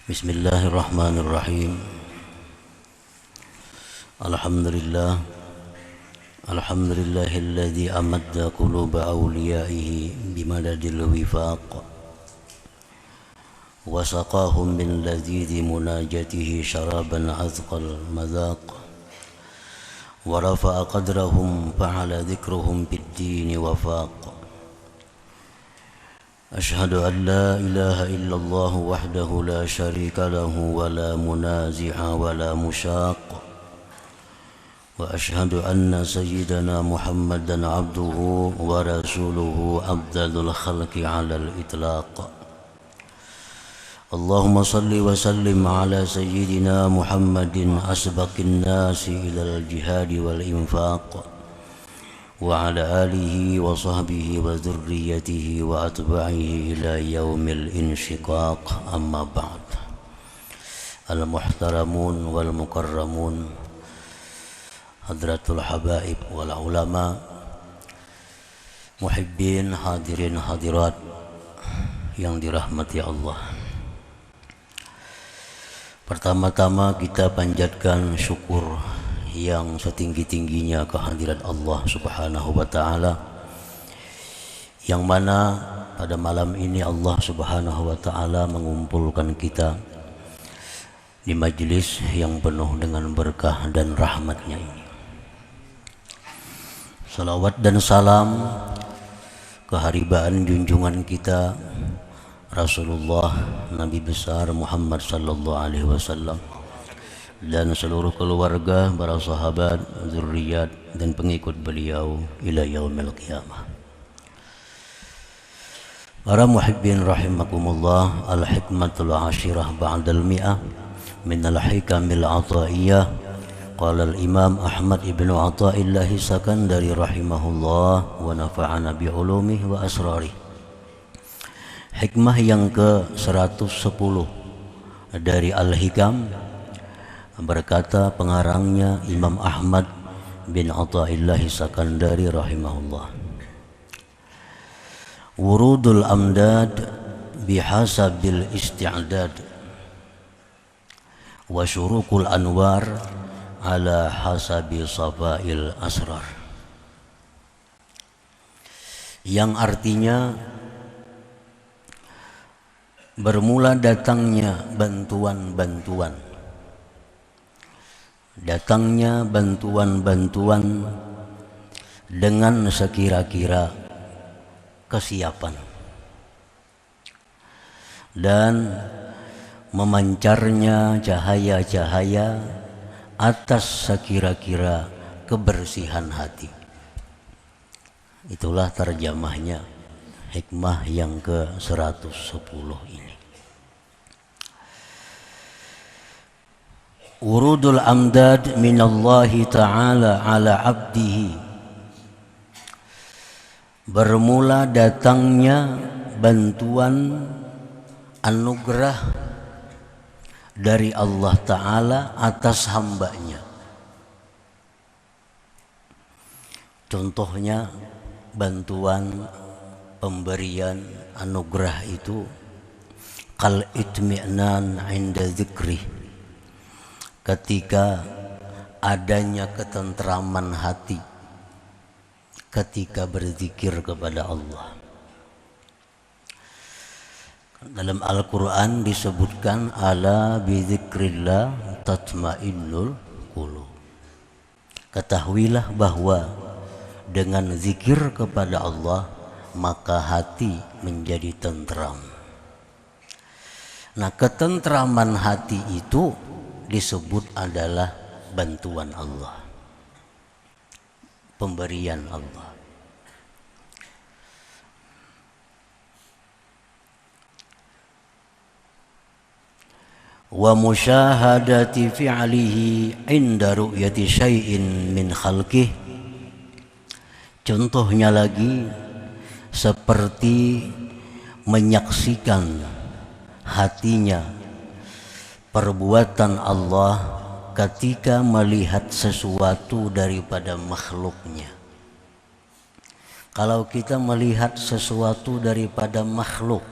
Bismillahirrahmanirrahim. Alhamdulillah. Alhamdulillahilladzi amadda quluba awliyaihi bimadadil wifaq wa saqahum min ladhidhi munajatihi syaraban azqal madhaq wa rafa'a qadrahum fa'ala dhikruhum bid-dini wafaq. أشهد أن لا إله إلا الله وحده لا شريك له ولا منازع ولا مشاق وأشهد أن سيدنا محمدا عبده ورسوله أفضل الخلق على الإطلاق. اللهم صل وسلم على سيدنا محمد أسبق الناس إلى الجهاد والإنفاق وعلى آله وصحبه وذريته وأتباعه إلى يوم الانشقاق. أما بعد. المحترمون والمكرمون hadratul habaib wal ulama, muhibbin, hadirin hadirat yang dirahmati Allah. Pertama-tama kita panjatkan syukur yang setinggi-tingginya kehadirat Allah Subhanahu wa ta'ala, yang mana pada malam ini Allah Subhanahu wa ta'ala mengumpulkan kita di majlis yang penuh dengan berkah dan rahmatnya ini. Salawat dan salam keharibaan junjungan kita Rasulullah Nabi besar Muhammad sallallahu alaihi wasallam dan seluruh keluarga, para sahabat, zurriyat dan pengikut beliau ila yaumil qiyamah. Para muhibbin rahimakumullah, al-hikmatul ashirah ba'dal mi'ah min al-hikamil ataiyah. Qala al-imam Ahmad ibnu Athaillah Sakandari rahimahullah wa nafa'ana bi'ulumihi wa asrarih. Hikmah yang ke-110 dari Al-Hikam, berkata pengarangnya Imam Ahmad bin Athaillah Sakandari rahimahullah, wurudul amdad bihasabil isti'dad wa syurukul anwar ala hasabi safail asrar, yang artinya bermula datangnya bantuan-bantuan, dengan sekira-kira kesiapan, dan memancarnya cahaya-cahaya atas sekira-kira kebersihan hati. Itulah terjemahnya hikmah yang ke-110 ini. Urudul amdad minallahi ta'ala ala abdihi, bermula datangnya bantuan anugerah dari Allah Ta'ala atas hambanya. Contohnya bantuan pemberian anugerah itu kal itmi'nan inda dzikrih, ketika adanya ketentraman hati ketika berzikir kepada Allah. Dalam Al-Quran disebutkan ala bizikrillah tatmainnul qulub. Ketahuilah bahwa dengan zikir kepada Allah maka hati menjadi tentram. Nah, ketentraman hati itu disebut adalah bantuan Allah, pemberian Allah. Wa musyahadati fi'lihi inda ru'yati syai'in min khalqih. Contohnya lagi seperti menyaksikan hatinya perbuatan Allah ketika melihat sesuatu daripada makhluknya. Kalau kita melihat sesuatu daripada makhluk,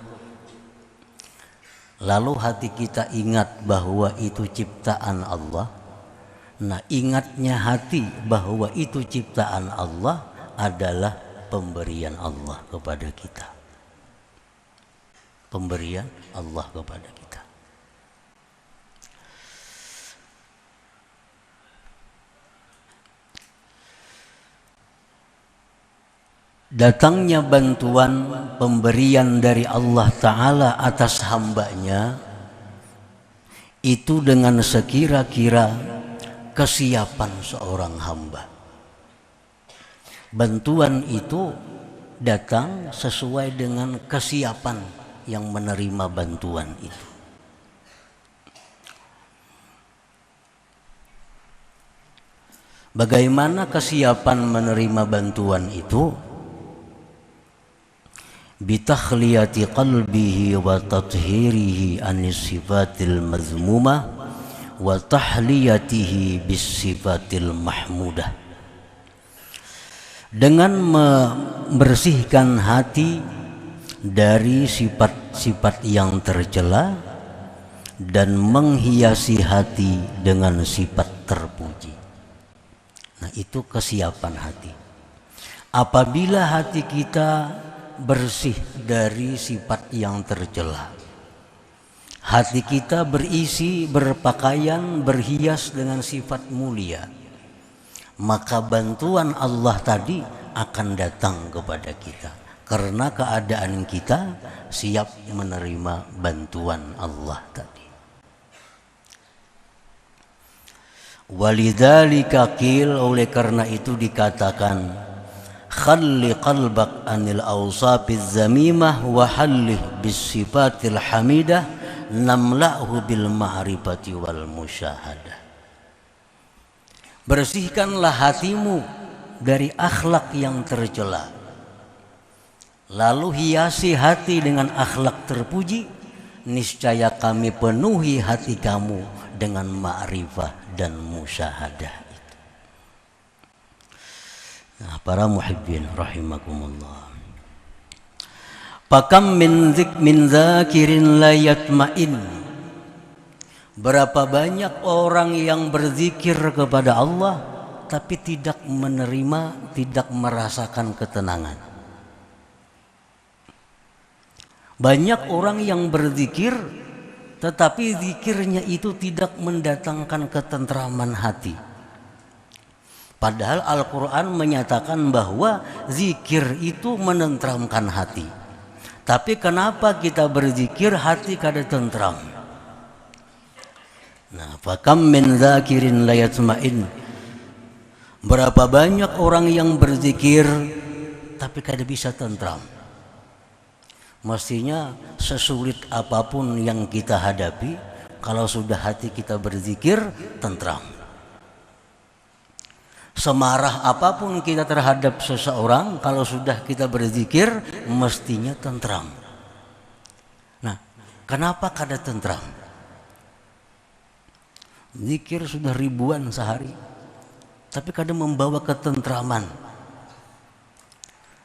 lalu hati kita ingat bahwa itu ciptaan Allah. Nah, ingatnya hati bahwa itu ciptaan Allah adalah pemberian Allah kepada kita. Pemberian Allah kepada kita. Datangnya bantuan pemberian dari Allah Ta'ala atas hambanya itu dengan sekira-kira kesiapan seorang hamba. Bantuan itu datang sesuai dengan kesiapan yang menerima bantuan itu. Bagaimana kesiapan menerima bantuan itu? Bitakhliyati qalbihi wa tathhirihi anis sifatil mazmumah wa tahliyatihi bis sifatil mahmudah. Dengan membersihkan hati dari sifat-sifat yang tercela dan menghiasi hati dengan sifat terpuji. Nah, itu kesiapan hati. Apabila hati kita bersih dari sifat yang tercela, hati kita berisi, berpakaian, berhias dengan sifat mulia, maka bantuan Allah tadi akan datang kepada kita karena keadaan kita siap menerima bantuan Allah tadi. Walidzalika qil, oleh karena itu dikatakan, khalli qalbak anil awsafiz zamimah wa hallih bis sifatil hamidah namla'hu bil ma'rifati wal musyahadah. Bersihkanlah hatimu dari akhlak yang tercela, lalu hiasi hati dengan akhlak terpuji, niscaya kami penuhi hati kamu dengan ma'rifah dan musyahadah. Nah, para muhibbin rahimakumullah. Pakam min zakirin la yatma'in. Berapa banyak orang yang berzikir kepada Allah tapi tidak menerima, tidak merasakan ketenangan. Banyak orang yang berzikir tetapi zikirnya itu tidak mendatangkan ketentraman hati. Padahal Al-Quran menyatakan bahwa zikir itu menenteramkan hati. Tapi kenapa kita berzikir hati kada tentram? Nah, fakam min zakirin la yatma'in. Berapa banyak orang yang berzikir tapi kada bisa tentram. Mestinya sesulit apapun yang kita hadapi, kalau sudah hati kita berzikir, tentram. Semarah apapun kita terhadap seseorang, kalau sudah kita berzikir, mestinya tentram. Nah, kenapa kada tentram? Zikir sudah ribuan sehari, tapi kada membawa ketentraman.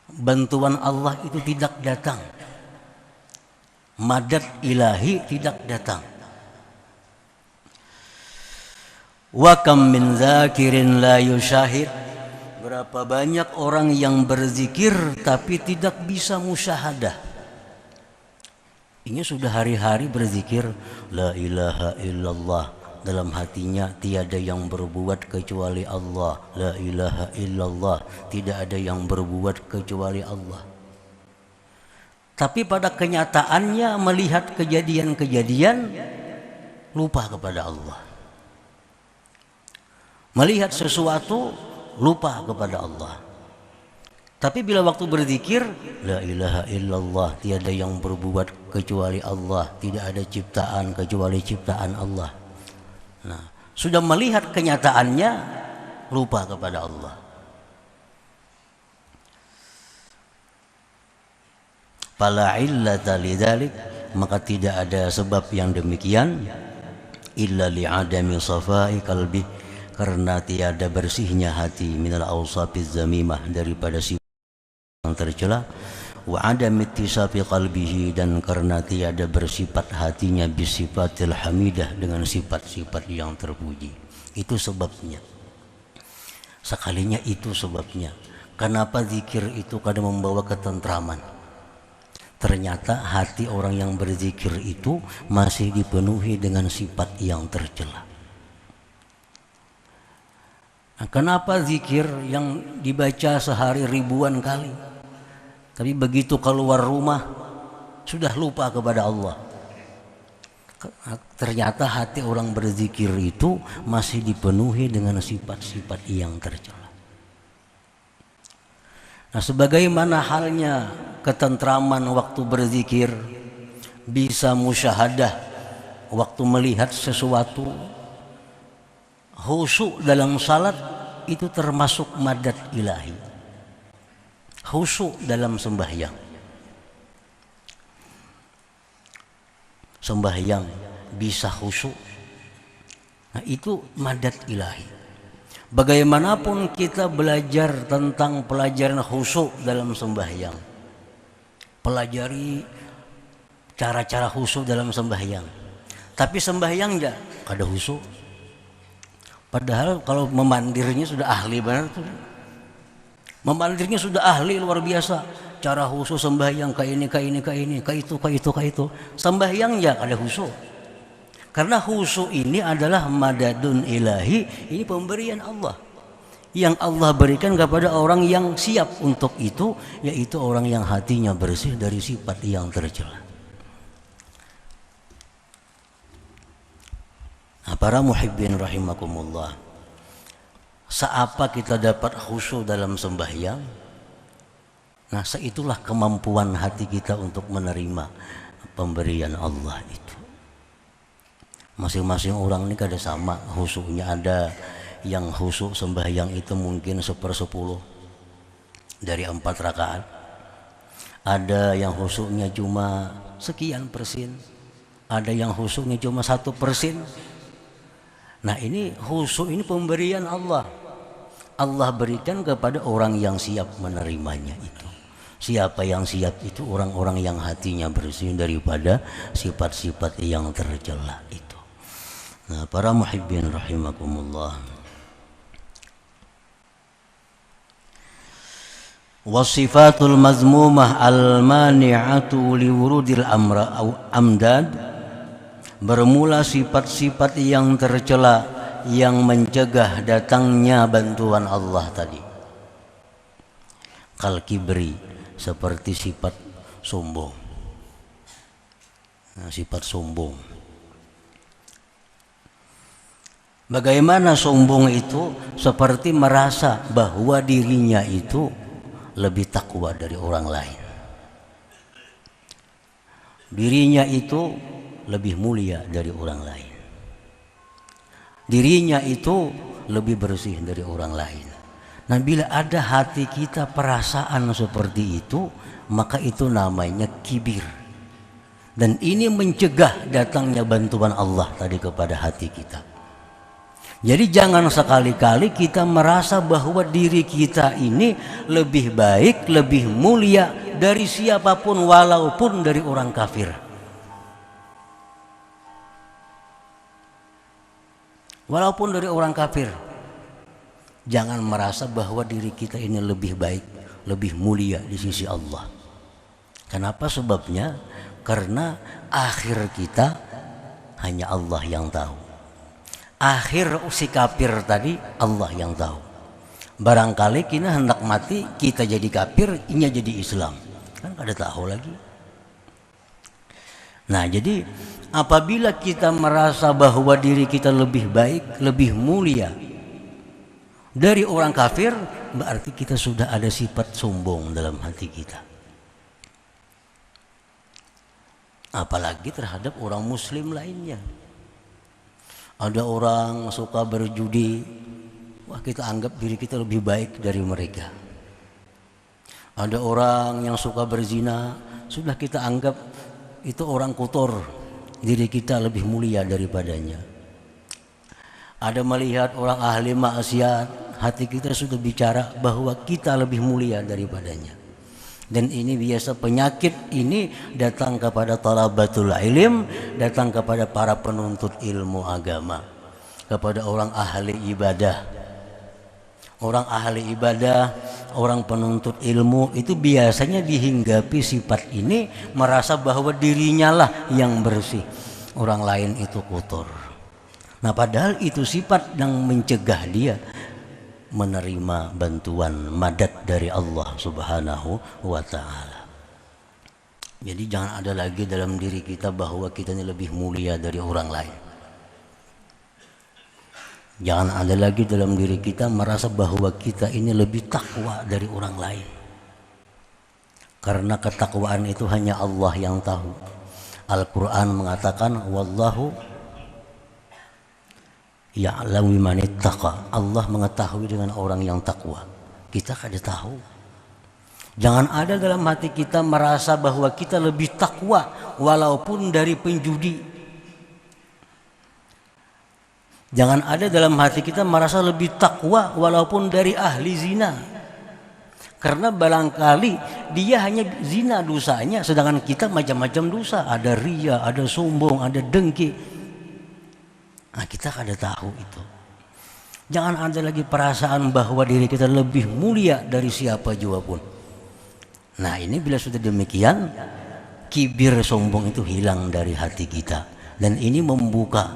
Bantuan Allah itu tidak datang. Madad ilahi tidak datang. Wa kam min zakirin la yusyahid. Berapa banyak orang yang berzikir tapi tidak bisa musyahadah. Ini sudah hari-hari berzikir la ilaha illallah, dalam hatinya tiada yang berbuat kecuali Allah. La ilaha illallah, tidak ada yang berbuat kecuali Allah. Tapi pada kenyataannya melihat kejadian-kejadian lupa kepada Allah. Melihat sesuatu lupa kepada Allah. Tapi bila waktu berzikir, la ilaha illallah, tiada yang berbuat kecuali Allah, tidak ada ciptaan kecuali ciptaan Allah. Nah, sudah melihat kenyataannya lupa kepada Allah. Fala illata lidzalik, maka tidak ada sebab yang demikian illa li'adami safai qalbi, karena tiada bersihnya hati minal awsafiz zamimah, daripada sifat yang tercela, wa adam ittisafi qalbihi, dan karena tiada bersifat hatinya bisifatil hamidah, dengan sifat-sifat yang terpuji. Itu sebabnya. Sekalinya itu sebabnya kenapa zikir itu kadang membawa ketentraman. Ternyata hati orang yang berzikir itu masih dipenuhi dengan sifat yang tercela. Nah, kenapa zikir yang dibaca sehari ribuan kali, tapi begitu keluar rumah sudah lupa kepada Allah? Ternyata hati orang berzikir itu masih dipenuhi dengan sifat-sifat yang tercela. Nah, sebagaimana halnya ketentraman waktu berzikir, bisa musyahadah waktu melihat sesuatu, khusyuk dalam salat itu termasuk madat ilahi. Khusyuk dalam sembahyang, sembahyang bisa khusyuk, nah itu madat ilahi. Bagaimanapun kita belajar tentang pelajaran khusyuk dalam sembahyang, pelajari cara-cara khusyuk dalam sembahyang, tapi sembahyang enggak ada khusyuk. Padahal kalau memandirnya sudah ahli benar tuh. Memandirnya sudah ahli luar biasa. Cara khusyuk sembahyang kayak ini, kayak itu. Sembahyang enggak ada khusyuk. Karena khusyuk ini adalah madadun ilahi, ini pemberian Allah yang Allah berikan kepada orang yang siap untuk itu, yaitu orang yang hatinya bersih dari sifat yang tercela. Nah, para muhibbin rahimakumullah, seapa kita dapat khusyuk dalam sembahyang, nah seitulah kemampuan hati kita untuk menerima pemberian Allah itu. Masing-masing orang ini kada sama khusyuknya. Ada yang khusyuk sembahyang itu mungkin 1/10 dari 4 rakaat. Ada yang khusyuknya cuma sekian persen. Ada yang khusyuknya cuma 1%. Nah, ini khusyuk ini pemberian Allah. Allah berikan kepada orang yang siap menerimanya itu. Siapa yang siap itu? Orang-orang yang hatinya bersih daripada sifat-sifat yang tercela itu. Nah, para muhibbin rahimakumullah, wasifatul mazmumah al-mani'atu liwurudil amdad, bermula sifat-sifat yang tercela yang mencegah datangnya bantuan Allah tadi. Kal kibri, seperti sifat sombong. Nah, sifat sombong. Bagaimana sombong itu? Seperti merasa bahwa dirinya itu lebih takwa dari orang lain. Dirinya itu lebih mulia dari orang lain. Dirinya itu lebih bersih dari orang lain. Nah, bila ada hati kita perasaan seperti itu, maka itu namanya kibir. Dan ini mencegah datangnya bantuan Allah tadi kepada hati kita. Jadi jangan sekali-kali kita merasa bahwa diri kita ini lebih baik, lebih mulia dari siapapun, walaupun dari orang kafir. Walaupun dari orang kafir. Jangan merasa bahwa diri kita ini lebih baik, lebih mulia di sisi Allah. Kenapa sebabnya? Karena akhir kita hanya Allah yang tahu. Akhir si kafir tadi Allah yang tahu. Barangkali kita hendak mati, kita jadi kafir, inya jadi Islam, kan kada tahu lagi. Nah, jadi apabila kita merasa bahwa diri kita lebih baik, lebih mulia dari orang kafir, berarti kita sudah ada sifat sombong dalam hati kita. Apalagi terhadap orang muslim lainnya. Ada orang suka berjudi, wah kita anggap diri kita lebih baik dari mereka. Ada orang yang suka berzina, sudah kita anggap itu orang kotor, diri kita lebih mulia daripadanya. Ada melihat orang ahli maksiat, hati kita sudah bicara bahwa kita lebih mulia daripadanya. Dan ini biasa penyakit ini datang kepada talabatul ilm, datang kepada para penuntut ilmu agama, kepada orang ahli ibadah. Orang ahli ibadah, orang penuntut ilmu itu biasanya dihinggapi sifat ini, merasa bahwa dirinya lah yang bersih, orang lain itu kotor. Nah, padahal itu sifat yang mencegah dia menerima bantuan madad dari Allah Subhanahu wa ta'ala. Jadi jangan ada lagi dalam diri kita bahwa kita ini lebih mulia dari orang lain. Jangan ada lagi dalam diri kita merasa bahwa kita ini lebih takwa dari orang lain. Karena ketakwaan itu hanya Allah yang tahu. Al-Quran mengatakan wallahu ya'lamu man ittaqa. Allah mengetahui dengan orang yang takwa. Kita kada tahu. Jangan ada dalam hati kita merasa bahwa kita lebih takwa walaupun dari penjudi. Jangan ada dalam hati kita merasa lebih takwa walaupun dari ahli zina. Karena barangkali dia hanya zina dosanya, sedangkan kita macam-macam dosa. Ada ria, ada sombong, ada dengki. Nah, kita kada tahu itu. Jangan ada lagi perasaan bahwa diri kita lebih mulia dari siapa juga pun. Nah, ini bila sudah demikian, kibir sombong itu hilang dari hati kita. Dan ini membuka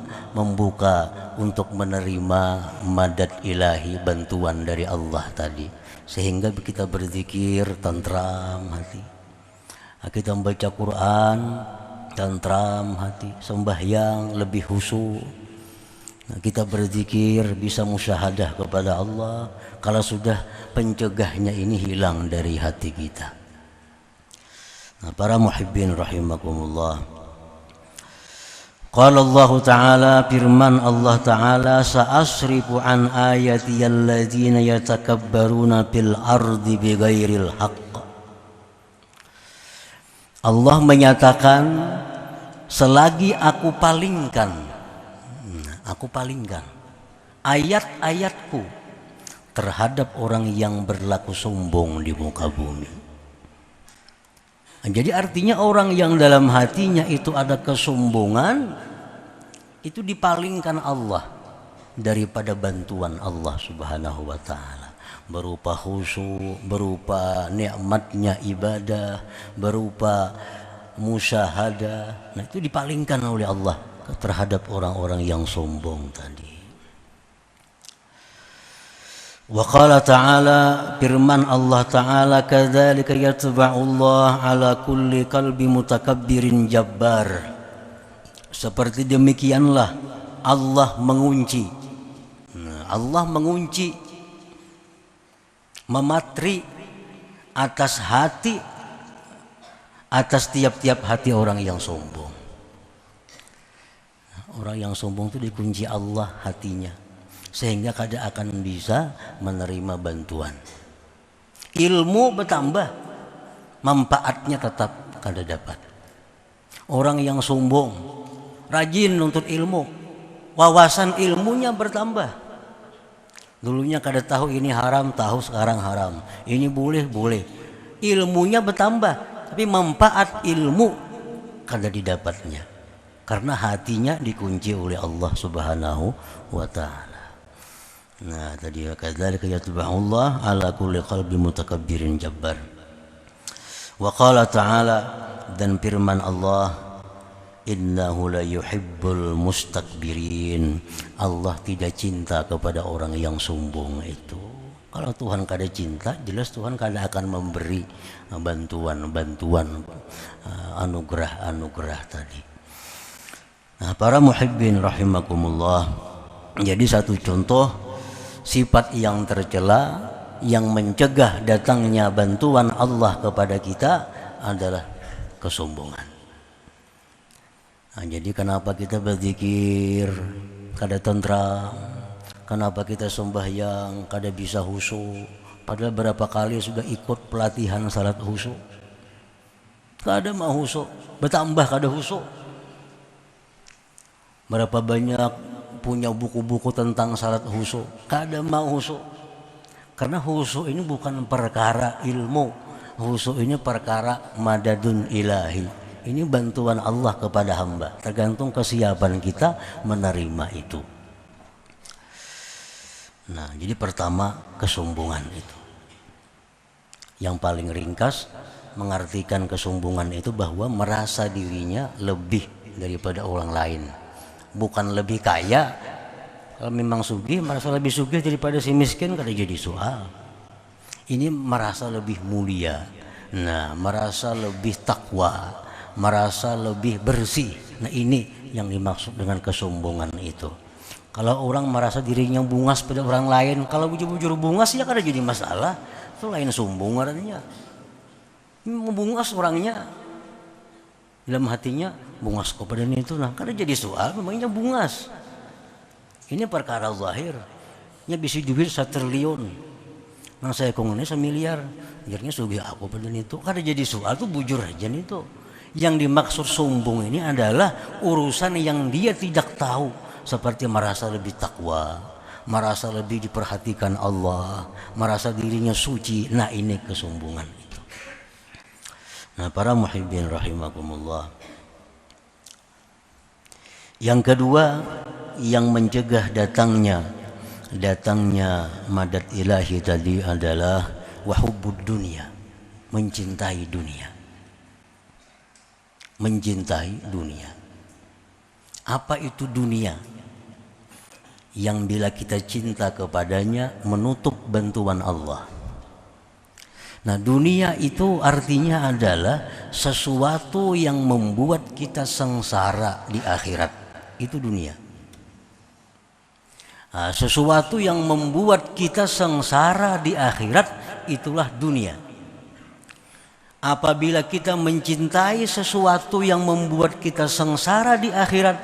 untuk menerima madad ilahi, bantuan dari Allah tadi. Sehingga kita berzikir tentram hati. Kita membaca Quran tentram hati, sembahyang lebih khusyuk. Kita berzikir bisa musyahadah kepada Allah kalau sudah pencegahnya ini hilang dari hati kita. Nah, para muhibbin rahimakumullah. Qala Allah Ta'ala, firman Allah Ta'ala, sa'asrifu an ayati alladzina yatakabbaruna fil ardi bighairil haqq. Allah menyatakan, selagi aku palingkan ayat-ayatku terhadap orang yang berlaku sombong di muka bumi. Jadi artinya orang yang dalam hatinya itu ada kesombongan, itu dipalingkan Allah daripada bantuan Allah Subhanahu wa ta'ala. Berupa khusyuk, berupa nikmatnya ibadah, berupa musyahadah. Nah, itu dipalingkan oleh Allah terhadap orang-orang yang sombong tadi. Wa qala ta'ala, firman Allah Ta'ala, kadzalika yatba'ullah ala kulli qalbi mutakabbirin jabbar. Seperti demikianlah Allah mengunci. Allah mengunci, mematri atas hati, atas tiap-tiap hati orang yang sombong. Orang yang sombong itu dikunci Allah hatinya, sehingga kada akan bisa menerima bantuan. Ilmu bertambah, manfaatnya tetap kada dapat. Orang yang sombong, rajin nuntut ilmu, wawasan ilmunya bertambah. Dulunya kada tahu ini haram, tahu sekarang haram. Ini boleh, boleh. Ilmunya bertambah, tapi manfaat ilmu kada didapatnya. Karena hatinya dikunci oleh Allah Subhanahu wa ta'ala. Nah, tadi kadzalika yatba'ullah ala kulli qalbi mutakabbirin jabbar. Wa qala ta'ala, dan firman Allah, innahu la yuhibbul mustakbirin. Allah tidak cinta kepada orang yang sombong itu. Kalau Tuhan kada cinta, jelas Tuhan kada akan memberi bantuan-bantuan, anugerah-anugerah tadi. Nah, para muhibbin rahimakumullah, jadi satu contoh sifat yang tercela yang mencegah datangnya bantuan Allah kepada kita adalah kesombongan. Nah, jadi kenapa kita berzikir kada tentram, kenapa kita sembahyang kada bisa khusyuk, padahal berapa kali sudah ikut pelatihan salat khusyuk, kada mau khusyuk, bertambah kada khusyuk. Berapa banyak punya buku-buku tentang salat khusyuk, kada mau khusyuk. Karena khusyuk ini bukan perkara ilmu, Khusyuk ini perkara madadun ilahi. Ini bantuan Allah kepada hamba. Tergantung kesiapan kita menerima itu. Nah, jadi pertama kesombongan itu. Yang paling ringkas mengartikan kesombongan itu bahwa merasa dirinya lebih daripada orang lain. Bukan lebih kaya. Kalau memang sugih merasa lebih sugih daripada si miskin, kada jadi soal. Ini merasa lebih mulia. Nah, merasa lebih takwa, merasa lebih bersih. Nah, ini yang dimaksud dengan kesombongan itu. Kalau orang merasa dirinya bungas pada orang lain, kalau bujur-bujur bungas ya kada jadi masalah. Itu lain sombong artinya. Membungas orangnya, dalam hatinya bungas kepada itu, nah kada jadi soal, memangnya bungas. Ini perkara zahir. Nya bisi duit 1 triliun. Nang saya kong ini 1 miliar. Akhirnya sugih aku pada itu. Kada jadi soal, tuh bujur aja itu. Yang dimaksud sombong ini adalah urusan yang dia tidak tahu. Seperti merasa lebih takwa, merasa lebih diperhatikan Allah, merasa dirinya suci. Nah, ini kesombongan itu. Nah, para muhibbin rahimakumullah. Yang kedua, yang mencegah datangnya madad ilahi tadi adalah wahubbud dunia, mencintai dunia. Mencintai dunia. Apa itu dunia? Yang bila kita cinta kepadanya menutup bantuan Allah. Nah, dunia itu artinya adalah sesuatu yang membuat kita sengsara di akhirat. Itu dunia. Nah, sesuatu yang membuat kita sengsara di akhirat, itulah dunia. Apabila kita mencintai sesuatu yang membuat kita sengsara di akhirat,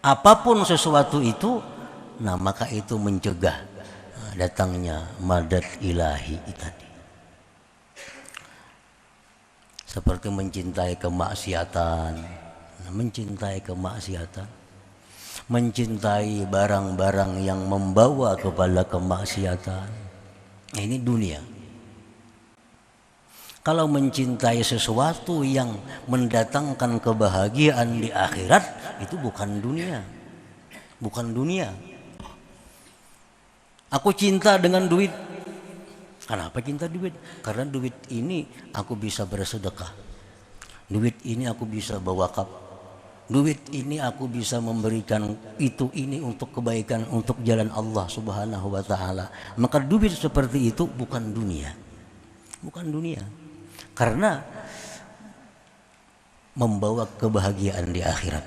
apapun sesuatu itu, nah maka itu mencegah datangnya madad ilahi tadi. Seperti mencintai kemaksiatan, mencintai barang-barang yang membawa kepada kemaksiatan. Nah, ini dunia. Kalau mencintai sesuatu yang mendatangkan kebahagiaan di akhirat, itu bukan dunia. Bukan dunia. Aku cinta dengan duit. Kenapa cinta duit? Karena duit ini aku bisa bersedekah. Duit ini aku bisa berwakaf. Duit ini aku bisa memberikan ini untuk kebaikan, untuk jalan Allah Subhanahu wa ta'ala. Maka duit seperti itu bukan dunia. Bukan dunia. Karena membawa kebahagiaan di akhirat.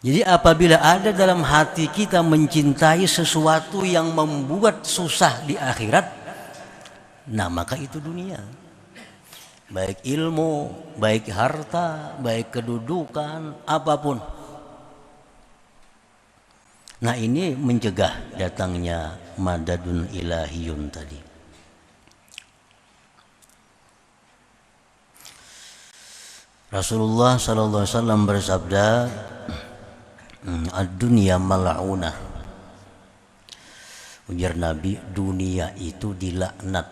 Jadi apabila ada dalam hati kita mencintai sesuatu yang membuat susah di akhirat, nah maka itu dunia. Baik ilmu, baik harta, baik kedudukan, apapun. Nah, ini mencegah datangnya madadun ilahiyun tadi. Rasulullah sallallahu alaihi wasallam bersabda, ad-dunya mal'unah. Ujar Nabi, dunia itu dilaknat.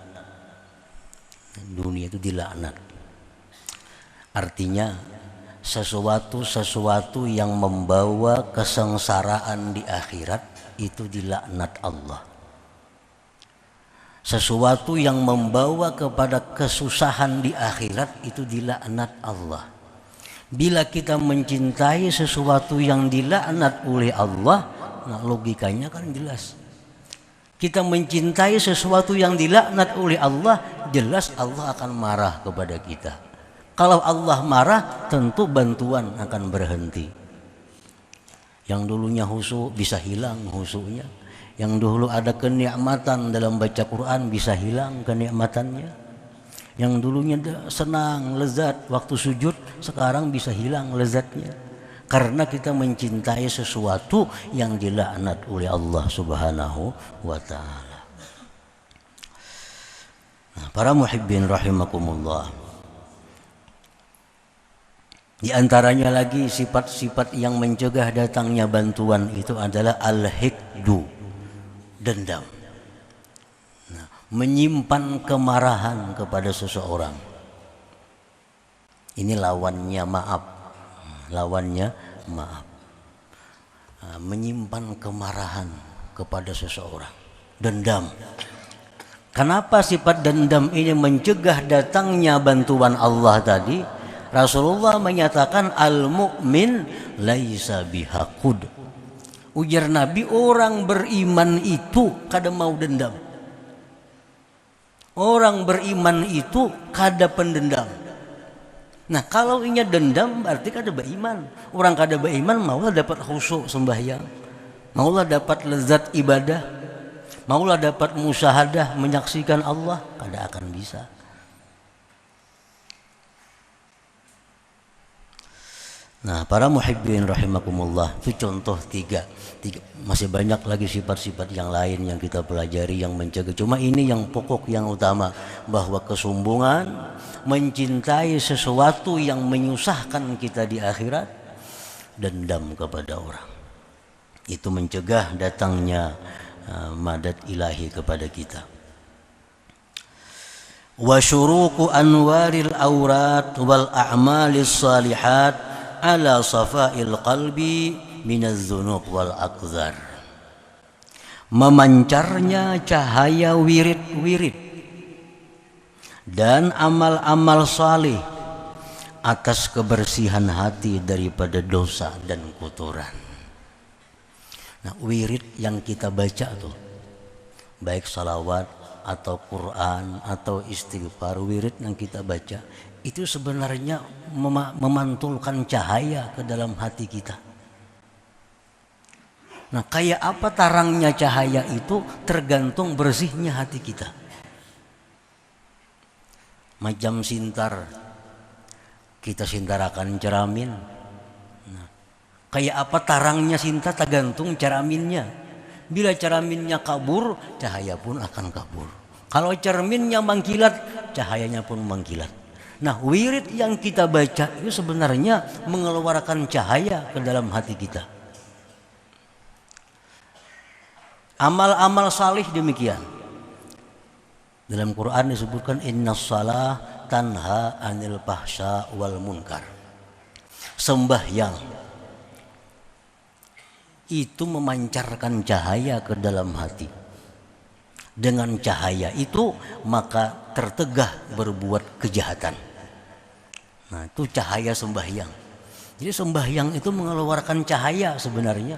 Dunia itu dilaknat. Artinya sesuatu yang membawa kesengsaraan di akhirat itu dilaknat Allah. Sesuatu yang membawa kepada kesusahan di akhirat itu dilaknat Allah. Bila kita mencintai sesuatu yang dilaknat oleh Allah, nah logikanya kan jelas. Kita mencintai sesuatu yang dilaknat oleh Allah, jelas Allah akan marah kepada kita. Kalau Allah marah, tentu bantuan akan berhenti. Yang dulunya khusyuk bisa hilang khusyuknya. Yang dulu ada kenikmatan dalam baca Quran bisa hilang kenikmatannya. Yang dulunya senang, lezat waktu sujud, sekarang bisa hilang lezatnya. Karena kita mencintai sesuatu yang dilaknat oleh Allah Subhanahu wa ta'ala. Nah, para muhibbin rahimakumullah. Di antaranya lagi sifat-sifat yang mencegah datangnya bantuan itu adalah al-hikdu. Dendam. Nah, menyimpan kemarahan kepada seseorang. Ini lawannya maaf. Lawannya maaf. Menyimpan kemarahan kepada seseorang. Dendam. Kenapa sifat dendam ini mencegah datangnya bantuan Allah tadi? Rasulullah menyatakan al-mu'min laisa bihaqud. Ujar Nabi, orang beriman itu kada mau dendam. Orang beriman itu kada pendendam. Nah, kalau inya dendam berarti kada beriman. Orang kada beriman maulah dapat khusyuk sembahyang, maulah dapat lezat ibadah, maulah dapat musyahadah menyaksikan Allah, kada akan bisa. Nah, para muhibbin rahimakumullah, itu contoh tiga. Masih banyak lagi sifat-sifat yang lain yang kita pelajari yang mencegah. Cuma ini yang pokok, yang utama, bahwa kesombongan, mencintai sesuatu yang menyusahkan kita di akhirat, dendam kepada orang, itu mencegah datangnya madad ilahi kepada kita. Wa syuruqu anwaril aurat wal a'malis salihat ala safail qalbi minaz dzunub wal aqdar. Memancarnya cahaya wirid-wirid dan amal-amal salih atas kebersihan hati daripada dosa dan kotoran. Nah, wirid yang kita baca tuh, baik salawat atau Quran atau istighfar, wirid yang kita baca itu sebenarnya memantulkan cahaya ke dalam hati kita. Nah, kayak apa tarangnya cahaya itu tergantung bersihnya hati kita. Macam sintar, kita sintarakan cermin. Nah, kayak apa tarangnya sintar tergantung cerminnya. Bila cerminnya kabur, cahaya pun akan kabur. Kalau cerminnya mengkilat, cahayanya pun mengkilat. Nah, wirid yang kita baca itu sebenarnya mengeluarkan cahaya ke dalam hati kita. Amal-amal salih demikian. Dalam Quran disebutkan innas shalah tanha anil fahsya wal munkar. Sembahyang itu memancarkan cahaya ke dalam hati. Dengan cahaya itu maka tertegah berbuat kejahatan. Nah, itu cahaya sembahyang. Jadi sembahyang itu mengeluarkan cahaya sebenarnya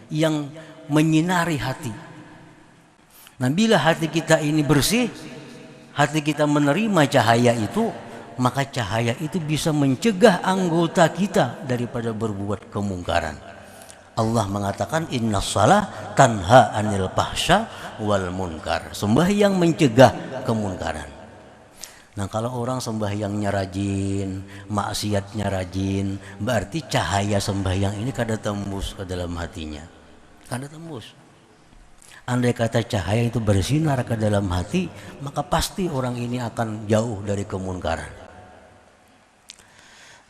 yang menyinari hati. Nah, bila hati kita ini bersih, hati kita menerima cahaya itu, maka cahaya itu bisa mencegah anggota kita daripada berbuat kemungkaran. Allah mengatakan innas shalah tanha anil fahsya wal munkar. Sembahyang mencegah kemungkaran. Nah, kalau orang sembahyangnya rajin, maksiatnya rajin, berarti cahaya sembahyang ini kada tembus ke dalam hatinya. Kada tembus. Andai kata cahaya itu bersinar ke dalam hati, maka pasti orang ini akan jauh dari kemunkaran.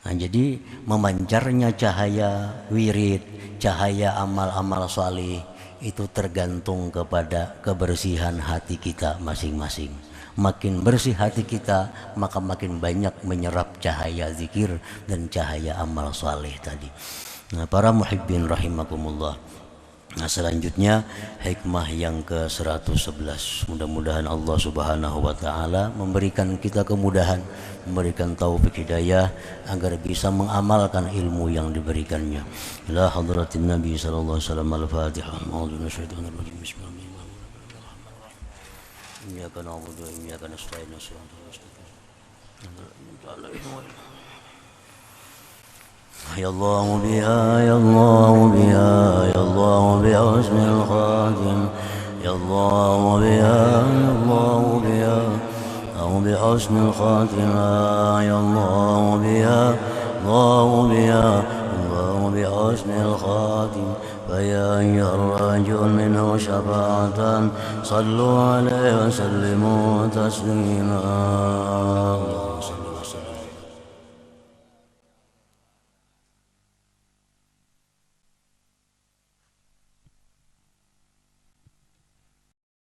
Nah, jadi memancarnya cahaya wirid, cahaya amal-amal salih itu tergantung kepada kebersihan hati kita masing-masing. Makin bersih hati kita, maka makin banyak menyerap cahaya zikir dan cahaya amal salih tadi. Nah, para muhibbin rahimakumullah. Nah, selanjutnya hikmah yang ke-111. Mudah-mudahan Allah Subhanahu wa taala memberikan kita kemudahan, memberikan taufik hidayah agar bisa mengamalkan ilmu yang diberikannya. Ila hadratin Nabi sallallahu alaihi wasallam. Al-Fatihah. A'udzu minasyaitonir rajim. Bismillahirrahmanirrahim. Iyyaka na'budu wa iyyaka nasta'in. يا الله بها يا الله بها يا الله بحسن الخاتم يا الله بها يا الله بها أو بحسن الخاتمة يا الله بها الله بها الله بحسن الخاتم فيا أيها الرجل منه شفاعة صلوا عليه وسلموا تسليما.